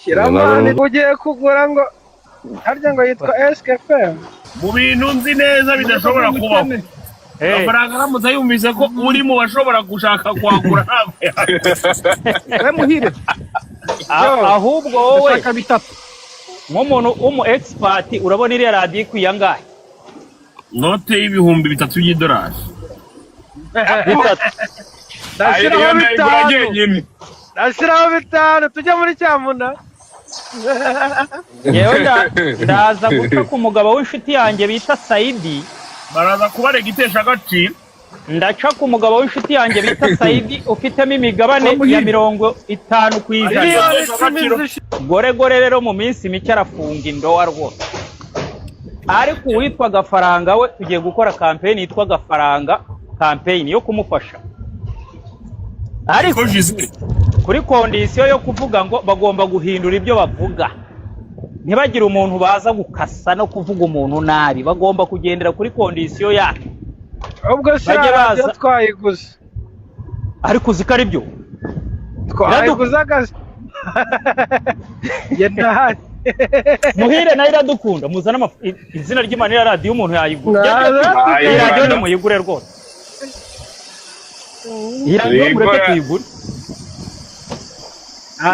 Kiramani ugiye kugura ngo harya ngo yitwa SKFM mu bintu nzi neza bidashobora kubaho. Amafaranga aramutse yumvise ko uri mu bashobora gushaka kwagura ntabwo muhire ahubwo wowe nk'umuntu w'umu expert urabona iriya radiyo ikwiye angahe? note y'ibihumbi 3 by'idolari. Ndashyiraho 5 tujya muri Cyamuna. Yewe ndaza guca ku mugabo w'inshuti yanjye bita Saidi. Baraza kubarega itesha agaciro. Ndaca ku mugabo w'inshuti yanjye bita Saidi ufitemo imigabane ya 50%. Gore rero mu minsi mike arafunga indowa rwose. Ariko uwitwa Gafaranga we tugiye gukora campaign yitwa Gafaranga campaign yo kumufasha. Ariko kuri kondisiyo yo kuvuga ngo bagomba guhindura ibyo bavuga. Ntibagire umuntu baza gukasa no kuvuga umuntu nabi, bagomba kugendera kuri kondisiyo yake. Ubwo shara twayiguze. Ariko uzikari byo. Twayiguze akazi. Yedahari. Muhire na iradukunda muzana izina ry'Imana ya radio umuntu yayigura. Radio ni muyigure rwose. Radio mureke tuyigure.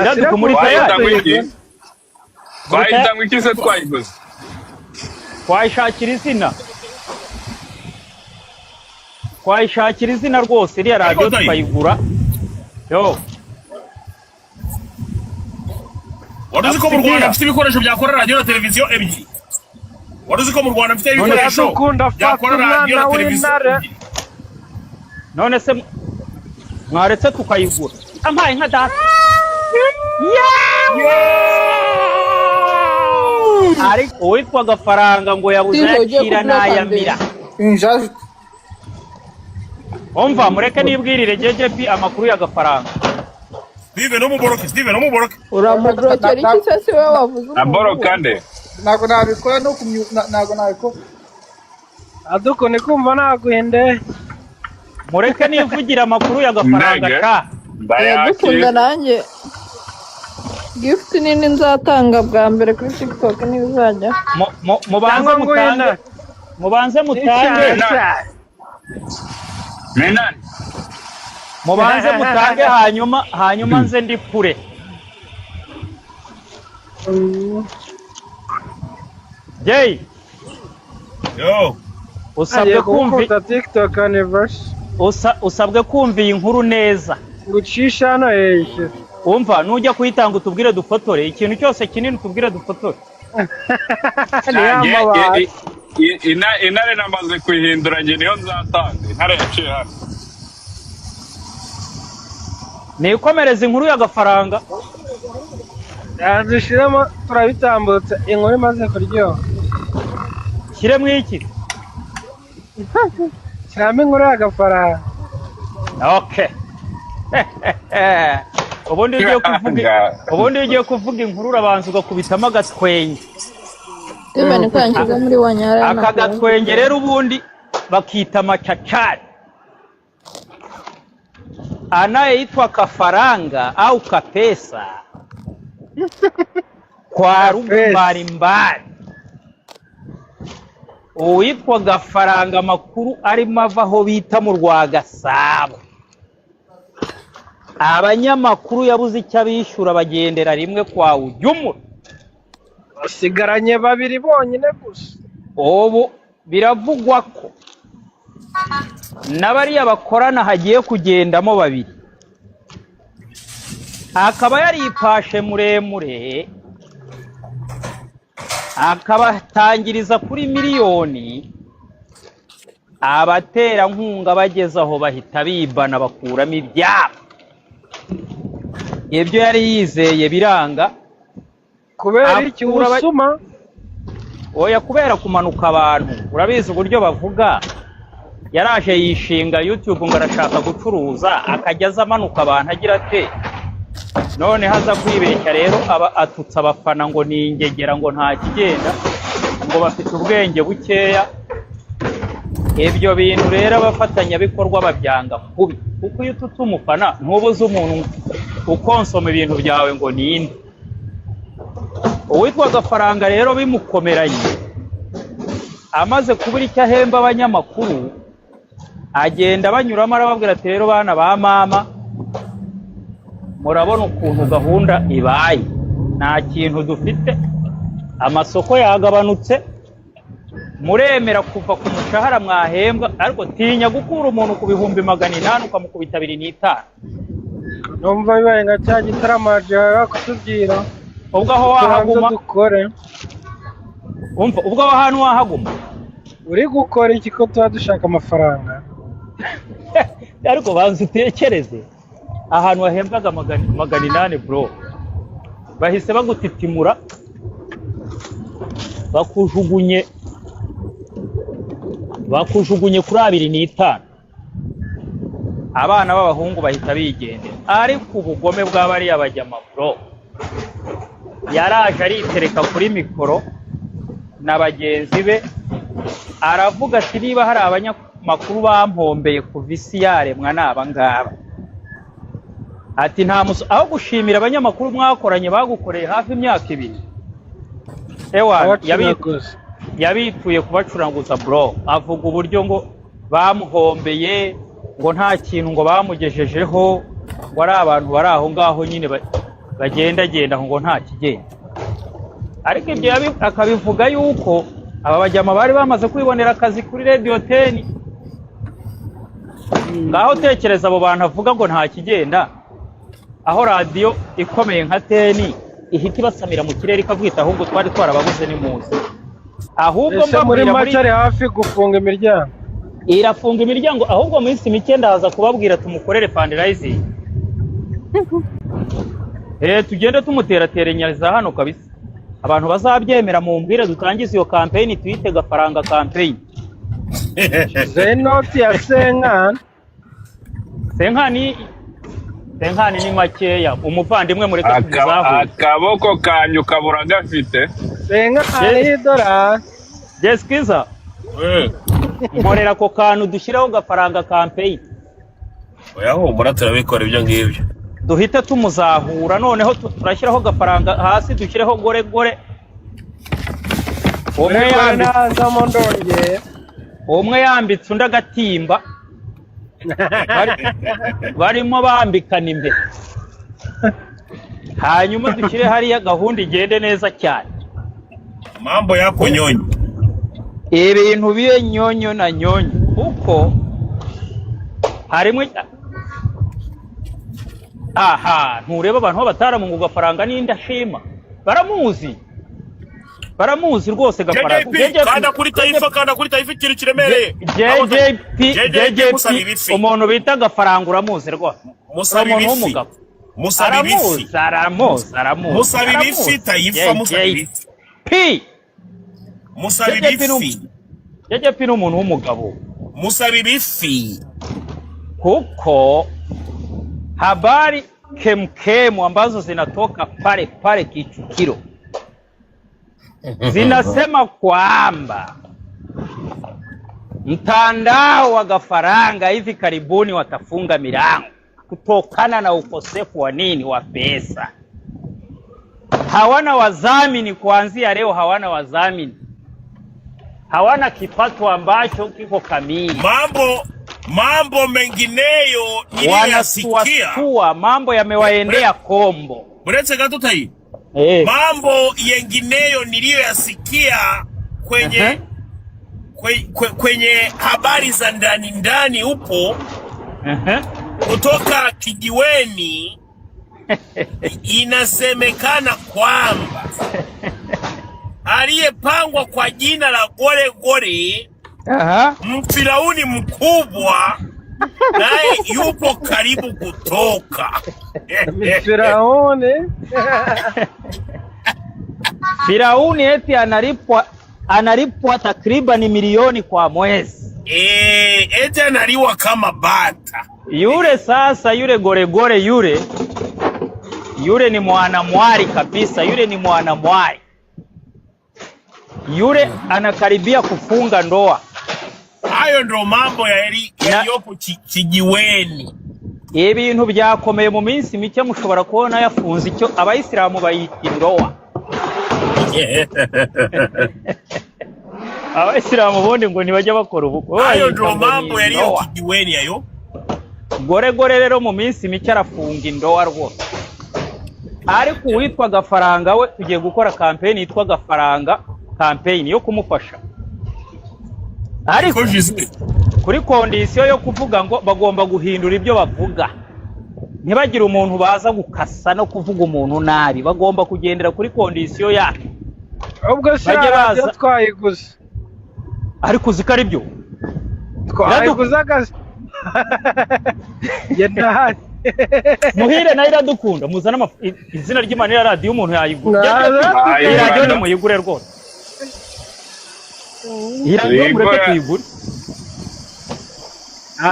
Iraduka muri tayari. Twahitamo iki se twayiguze? Twayishakira izina rwose iriya radio tukayigura. Yo. Waruzi ko mu Rwanda afite ibikoresho byakora radio na televiziyo ebyiri. Waruzi ko mu Rwanda afite ibikoresho byakora radio na televiziyo. None se mwaretse tukayigura. Ampaye nka data. Ariko uwitwa Gafaranga ngo yabuze yakira nayamira. Umva mureke nibwirire JJP amakuru ya Gafaranga. Steven umuboroke. Uramubrokera iki se si wewe wavuze? Aboroka nde? Ntabwo nabikora no ntabwo nabikora. Aduko ni kumva naguhende. Mureke nivugira amakuru ya Gafaranga ka. Dukunda nanjye. Gift nini nzatanga bwa mbere kuri TikTok nibizajya. Mubanze mutange. Menani. Mubanze mutange hanyuma nze ndi kure. Jay. Yo. Usabwe kumva TikTok anniversary. Usabwe kumva iyi nkuru neza. Gucisha hano yeshe. Umva nujya kuyitanga utubwire dufotore ikintu cyose kinini utubwire dufotore. Intare namaze kwihindura nge niyo nzatanga. Intare yaciye hano. Nikomereza inkuru ya Gafaranga. Yazishiramo turabitambutse inkuru imaze kuryoha. Kiremwe iki? Cyame inkuru ya Gafaranga. Okay. Ubundi ugiye kuvuga inkuru urabanza ugakubitamo agatwenge. Tubane kwangiza muri wanyara. Aka gatwenge rero ubundi bakita amacacari. Anayeitwa Kafaranga au Kapesa kwa lugha mbalimbali. Uwitwa Gafaranga amakuru arimo avaho bita mu Rwagasabo. Abanyamakuru yabuze icyo abishyura bagendera rimwe kwa Ujumura. Basigaranye babiri bonyine gusa. Ubu biravugwa ko n'abariya bakorana hagiye kugendamo babiri. Akaba yaripashe muremure akabatangiriza kuri miliyoni, abatera nkunga bageze aho bahita bibana bakuramo ibyabo. Ibyo yari yizeye biranga kubera iki usuma. Oya kubera kumanuka abantu. Urabizi uburyo bavuga. Yaraje yishinga YouTube ngo arashaka gucuruza akajya azamanuka abantu agira ate. None haza kwibeshya rero atutsa abafana ngo ni ingegera ngo nta kigenda ngo bafite ubwenge bukeya. Ibyo bintu rero abafatanya bikorwa babyanga kubi kuko iyo ututse umufana ntubuze umuntu ukonsoma ibintu byawe ngo ninde. uwitwa Gafaranga rero bimukomeranye amaze kubura icyo ahemba abanyamakuru agenda banyuramo arababwira ati rero bana ba mama murabona ukuntu gahunda ibaye nta kintu dufite amasoko yagabanutse muremera kuva ku mushahara mwahembwa ariko tinya gukura umuntu ku 800 ukamukubita 250 numva bibaye nka cya gitaramaje kutubwira ubwo aho wahaguma dukore umva ubwo aho hantu wahaguma uri gukora iki ko tuba dushaka amafaranga ariko banze utekereze ahantu wahembwaga 800 bro bahise bagutitimura bakujugunye kuri 250 abana b'abahungu bahita bigendera ariko ubugome bw'abariya bajyama bro yaraje aritereka kuri mikoro na bagenzi be aravuga ati niba hari abanyamakuru bampombeye kuva isi yaremwa n'aba ngaba ati nta aho gushimira abanyamakuru mwakoranye bagukoreye hafi imyaka 2 ewa yabituye kubacuranguza bro avuga uburyo ngo bamuhombeye ngo nta kintu ngo bamugejejeho ngo ari abantu bari aho ngaho nyine bagenda ngo nta kigenda ariko ibyo akabivuga yuko aba bajyama bari bamaze kwibonera akazi kuri Radio 10 ngaho tekereza abo bantu avuga ngo nta kigenda aho radio ikomeye nka 10 ihita ibasamira mu kirere ikavwita ahubwo twari twarababuze ni muzi ahubwo muri macari hafi gufunga imiryango irafunga imiryango ahubwo mu minsi mike ndaza kubabwira tumukorere fundraising tugende tumuterateranyiriza hano kabisa abantu bazabyemera mu mbwire dutangiza iyo campaign tuyite Gafaranga campaign zenoti ya Senkani ni makeya umuvandimwe muri tuzavuga akaboko kanyu kabura gafite Senkani y'idora Jeskiza nkorera ko kantu dushyiraho Gafaranga campaign oya humura turabikora ibyo ngibyo duhita tumuzahura noneho turashyiraho Gafaranga hasi dushyireho gore umwe yambitse undi agatimba barimo bambikana imbere hanyuma dushyire hariya gahunda igende neza cyane mambo yako nyonyo ibintu biye nyonyo na nyonyo uko harimo ntureba abantu bataramunga Gafaranga n'indashima baramuzi rwose Gafaranga kanda kuri taifa ikintu kiremereye JJP umuntu bita Gafaranga uramuzi rwose Musabibifi taifa Musabibifi JJP ni umuntu w'umugabo Musabibifi kuko habari kemkemu ambazo zinatoka pale Kichukiro zinasema kwamba mtandao wa Gafaranga hivi karibuni watafunga milango kutokana na ukosefu wa pesa. Hawana wadhamini kuanzia leo, hawana wadhamini, hawana kipato ambacho kiko kamili. Mambo mengineyo niliyasikia, mambo yamewaendea kombo. Muretse gato tayi. Mambo yengineyo niliyoyasikia kwenye habari za ndani upo kutoka kijiweni. Inasemekana kwamba aliyepangwa kwa jina la Gore Mfirauni mkubwa naye yupo karibu kutoka. Firauni eti analipwa takriban milioni kwa mwezi. Eti analiwa kama bata. Yule sasa, yule Gore yule ni mwanamwari kabisa, yule ni mwanamwari. Yule anakaribia kufunga ndoa. Hayo ndo mambo yaliyopo kijiweni. Ibintu byakomeye mu minsi mike mushobora kubona yafunze icyo abayisilamu bayita ndoa. Abayisilamu ubundi ngo ntibajya bakora ubukwe. Ayo ndo mambo yaliyo kijiweni ayo. Gore rero mu minsi mike arafunga indoa rwose. Ariko uwitwa Gafaranga we tugiye gukora campaign yitwa Gafaranga campaign yo kumufasha. Ariko kuri kondisiyo yo kuvuga ngo bagomba guhindura ibyo bavuga. Ntibagire umuntu baza gukasa no kuvuga umuntu nabi, bagomba kugendera kuri kondisiyo yake. Ubwo se radio twayiguze. Ariko uziko ari byo. Twayiguze akazi. Yenda Muhire nayo iradukunda muzana izina ry'Imana ya radio umuntu yayigura. Iyi radio ni muyigure rwose. Iyi radio mureke tuyigure.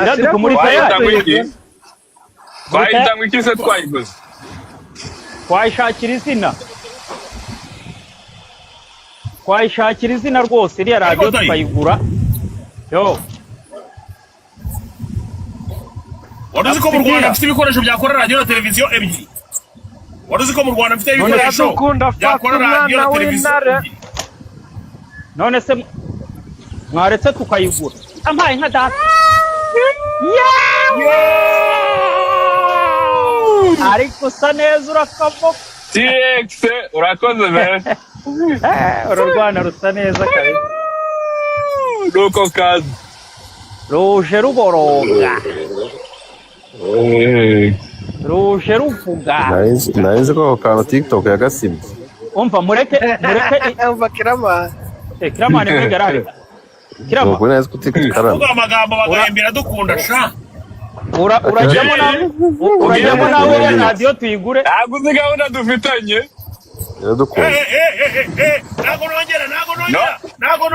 Iraduka muri tayari. Twahitamo iki se twayiguze? Twayishakira izina. Twayishakira izina rwose iriya radio tukayigura. Yo. Waruzi ko mu Rwanda afite ibikoresho byakora radio na televiziyo ebyiri. Waruzi ko mu Rwanda afite ibikoresho byakora radio na televiziyo ebyiri. None se mwaretse tukayigura. Ampaye nka data. Ariko usa neza urakamo. TX urakoze be. Uru Rwanda rusa neza kabisa. Nuko kazi. Ruje ruboroga. Ruje ruvuga. Narinzi ko kana TikTok yagasimye. Umva mureke umva kirama. Kirama ni mwigarari. Kirama. Ubwo neza ko TikTok karama. Uga amagambo bagahembera dukunda sha. Urajyamo nawe ya radio tuyigure. Aguze gahunda dufitanye. Iradukunda. Nago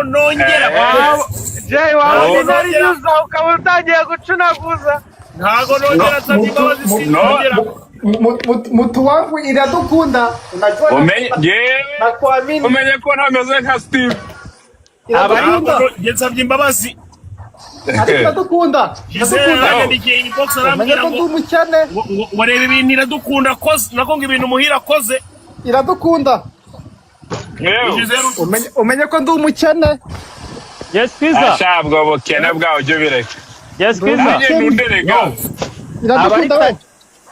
nongera. Jay wawe nari yuza ukaba utangiye gucunaguza. Nago nongera tabibabazi sinongera. Mutu wangu iradukunda. Unajua nakuamini. Umenye ko ntameze nka Steve. Iradukunda. Yensabye imbabazi. Iradukunda. Yandikiye inbox arambwira ngo umukene. Wareba ibintu iradukunda koze nako ngo ibintu muhira koze. Iradukunda. Umenye ko ndi umukene. Yes pizza. Ashabwa bokene bwawe byo bireke. Yes pizza. Iradukunda we.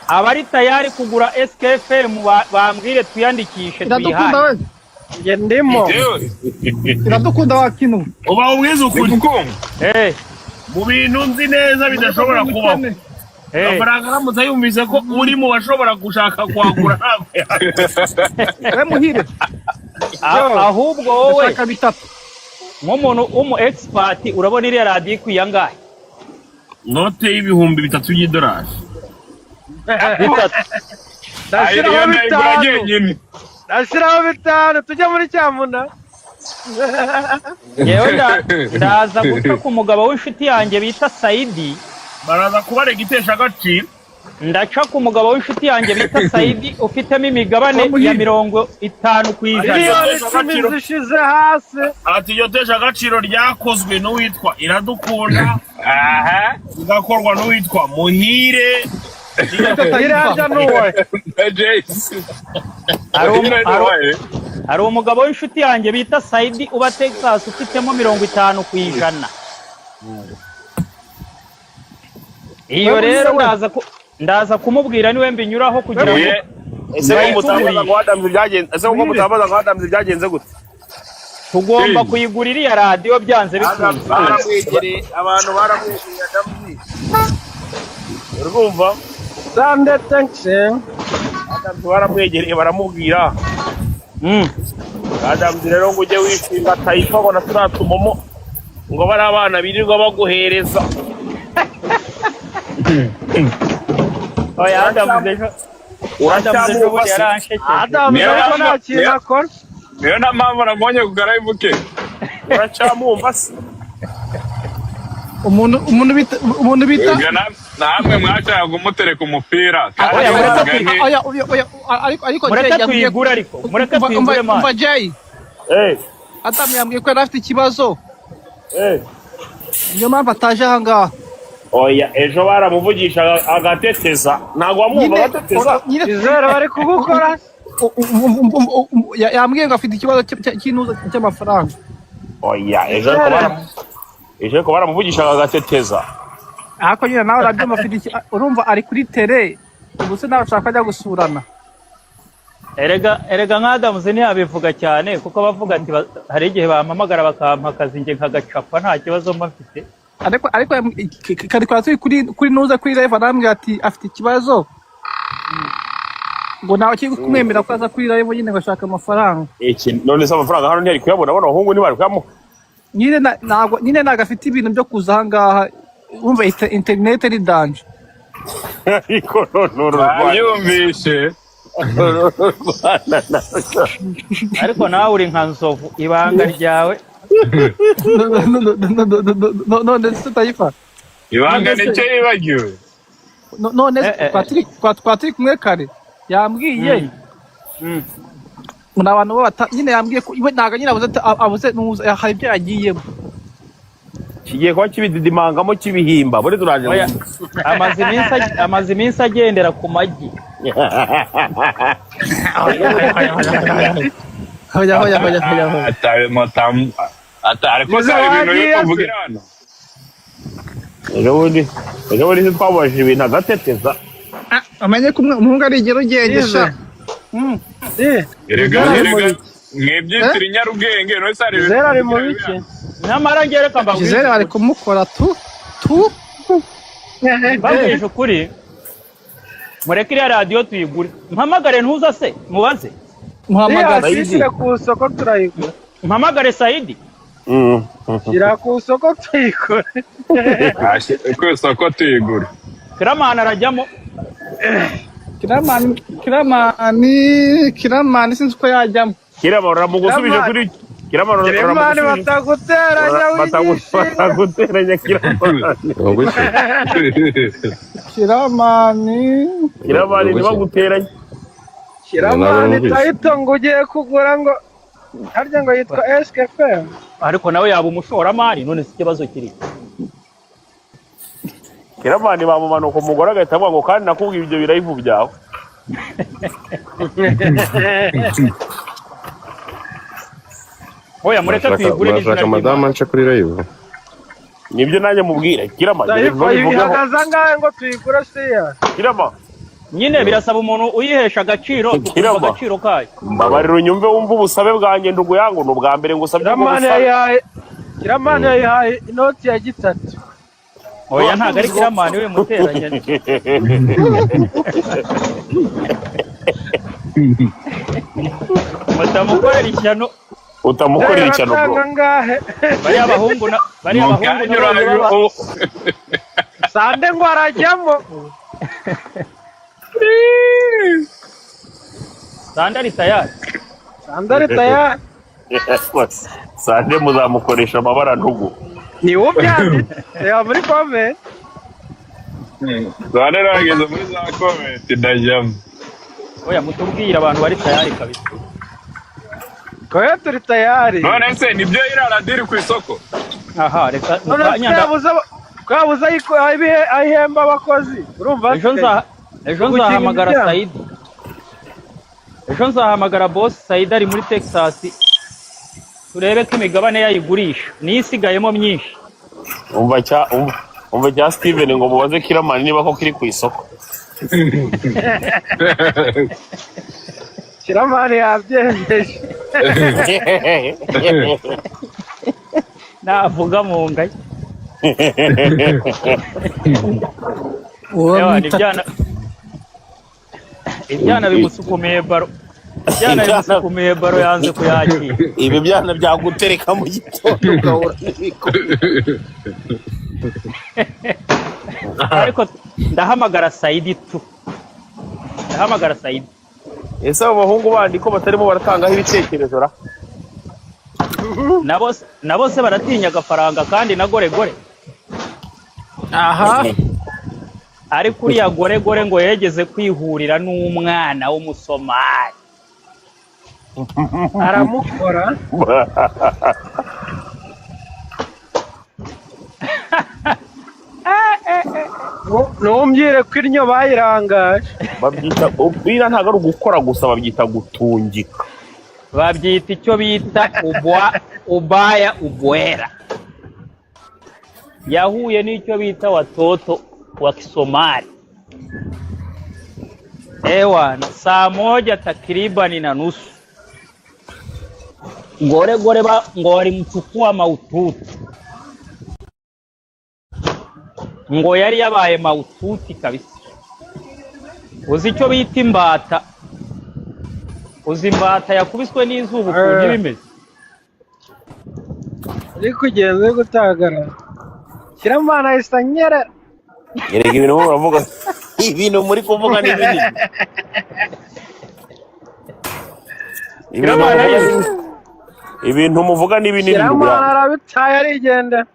Abari tayari kugura SKFM bambwire tuyandikishe tuyihaye. Iradukunda we. Nge ndimo. Iradukunda wakinu. Uba ubwiza ukuri. Mu bintu nzi neza bidashobora kubaho. Gafaranga aramutse yumvise ko uri mu bashobora gushaka kwagura ntabwo. Muhire. Ahubwo wowe nk'umuntu expert urabona iriya radio ikwiye angahe? Note y'ibihumbi 3 y'idolari. Ndashiraho 5 tujya muri Cyamuna. Yewe ndaza guca ku mugabo w'inshuti yanjye bita Saidi. Baraza kubarega itesha agaciro. Ndaca ku mugabo w'inshuti yanjye bita Saidi ufitemo imigabane ya 50%. Zishize hasi. Ati iyo tesha agaciro ryakozwe n'uwitwa Iradukunda. Igakorwa n'uwitwa Muhire. Hari umugabo w'inshuti yanjye bita Saidi uba Texas ufitemo 50%. Iyo rero ndaza kumubwira niwe mbinyuraho kugira ngo ese mutabaza ngo Adams byagenze gute? Tugomba kuyigura iriya radio byanze bikunze. Baramwegereye abantu baramwegereye Adams. Urumva? Sande tension. Adams baramwegereye baramubwira. Adams rero ngo ujye wishinga Taifa ngo naturatumomo ngo bari abana birirwa baguhereza. Oya Adams ejo niyo nta mpamvu nabonye kugara ibuke. Uracyamumva se? Umuntu bita namwe mwashaka kumutereka umupira. Mureke tuyigure ariko. Mureke tuyigure mwana. Umva Jay. Adam yambwiye ko yari afite ikibazo. Niyo mpamvu ataje aha ngaha. Oya ejo baramuvugisha agateteza. Ntabwo wamwumva agateteza. Izere bari kugukora. yambwiye ngo afite ikibazo cy'inuza cy'amafaranga. Oya, ejo ko baramuvugishaga agateteza. Ariko nyine nawe urabyumva urumva ari kuri tele ubu se nawe ushaka ajya gusurana. erega nk'Adamu ntiyabivuga cyane kuko bavuga ati hari igihe bampamagara bakampa akazi njye nkagacapa nta kibazo mba mfite. Ariko kari kwa kuri nuza kuri live arambwira ati afite ikibazo ngo nawe kiri kumwemera ko aza kuri live nyine ngashaka amafaranga. None se amafaranga hano ntiyari kuyabona abona abahungu ntibari kuyamuha. Nyine ntabwo afite ibintu byo kuza aha ngaha wumva internet ni danje. Ariko yumvishe ariko nawe uri nka nzovu ibanga ryawe none se Taifa ibanga nicyo yibagiwe. none twaturi kumwe kare yambwiye muri abantu nyine yambwiye ko iwe ntabwo nyine abuze hari ibyo yagiyemo kigiye kuba kibididimangamo kibihimba buri turaje amaze iminsi agendera ku magi. Atari ko se ibintu yo kuvugira hano. ejo bundi twabajije ibintu agateteza. amenye ko umuhungu ari igerogengesha. Erega mwebyitira Nyarugenge no se ari Zera ari mu biki Nyamara ngereka mbabwije Gisele ari kumukora tu mbabwije ukuri mureke iriya radiyo tuyigure mpamagare ntuza se mubaze muhamagara shyira ku isoko turayigura. mpamagare Saidi Shyira ku isoko tuyigura. ku isoko tuyigura. Kiramana arajyamo. Kiramani sinzi uko yajyamo. Kiramana mugusubije kuri Kiramani bataguteranya bataguteranya Kiramani ntibaguteranye. Kiramani Taito ngo ugiye kugura ngo harya ngo yitwa SKFM. Ariko nawe yaba umushoramari none si ikibazo kiri. Kiramani bamumanuka umugore agahita avuga ngo kandi nakubwiye ibyo birayivu byawe. Oya mureka tuyigure n'izina madama nce kuri live. Nibyo nanjye mubwira Kiramani ihagaze ngahe ngo tuyigure siya. Kiramani nyine birasaba umuntu uyihesha agaciro tukumva agaciro kayo. Mbabarira unyumve wumva ubusabe bwanjye ndugu yangu no bwa mbere ngusabye ubusabe. Kiramani yayihaye inoti ya gitatu. Oya ntago ari Kiramani we muteranya. Mutamukorera ishyano. Utamukorera ishyano bro. Bari abahungu n'abahungu Sande ngo arajyamo. Sandari tayari. Sande muzamukoresha amabara ntugu. Ni wowe byanditse ya muri comment. Sande rageze muri za comment ndajyamo. Oya mutubwira abantu bari tayari kabisa. Koya turi tayari. None se nibyo irara diri ku isoko. Aha reka kwabuza ayihemba abakozi. Urumva ejo nzahamagara Saidi. Ejo nzahamagara boss Saidi ari muri Texas. Turebe ko imigabane yayigurisha nisigayemo myinshi. Umva cya Steven ngo mubaze Kiramani niba ko kiri ku isoko. Kiramani yabyendeje. Navuga mu ngaye. Ibyana bimusukumiye baro yanze kuyakira. Ibi byana byagutereka mu gitondo ugahora ariko ndahamagara Saidi ese abo bahungu bandi ko batarimo baratangaho ibitekerezo ra nabo se baratinya agafaranga kandi na gore. Aha ariko uriya gore ngo yegeze kwihurira n'umwana w'umusomali aramukora. Ntumbwire ko iryo bayirangaje. babyita ubwira ntabwo ari ugukora gusa babyita gutungika. babyita icyo bita ubaya ubwera. Yahuye n'icyo bita watoto wa Kisomali. Ewana, saa moja takribani na nusu gore ngo walimchukua maututi, ngo yari yabaye maututi kabisa. Uzi icyo bita imbata? Uzi imbata yakubiswe n'izuba ukuntu bimeze? Uri kugenda uri gutagara. Kiramana isa nyerera. Yerega ibintu muravuga ibintu muri kuvuga ni binini. Ibintu muvuga ni binini. Kiramana arabitaye arigenda.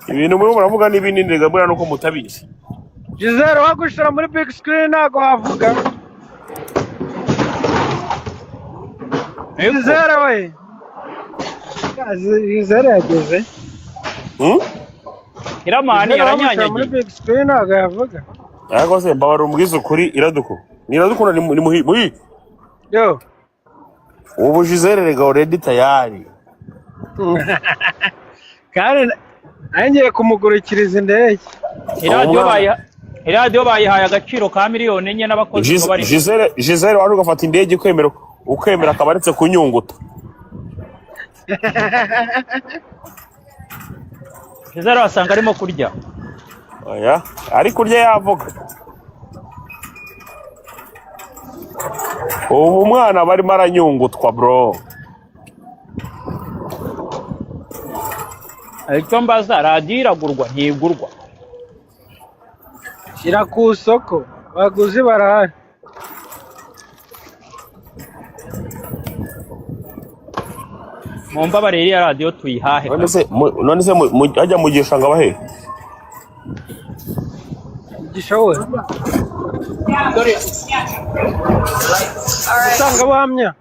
Ibintu muri muravuga ni binini rega bura nuko mutabizi. Gisele wagushira muri big screen ntago wavuga. Gisele we. Gisele yageze. Kiramani yaranyanyagiye. Muri big screen ntago yavuga. Yego se mbabara umubwiza ukuri iraduko. Niradukunda ni muhi. Yo. Ubu Gisele rega already tayari. Kandi angiye kumugurikiriza indege. Iradiyo bayihaye agaciro ka miliyoni enye n'abakozi ngo bari. Gisele wari ugafata indege ukemera akabaretse kunyunguta. Gisele wasanga arimo kurya. Oya, ari kurya yavuga. Ubu mwana barimo aranyungutwa bro. Icyo mbaza radiyo iragurwa ntigurwa? Shyira ku isoko baguzi barahari. Mumbabarire iriya radiyo tuyihahe. None se ajya mu gishanga abahe? Gishowe. Usanga buhamya.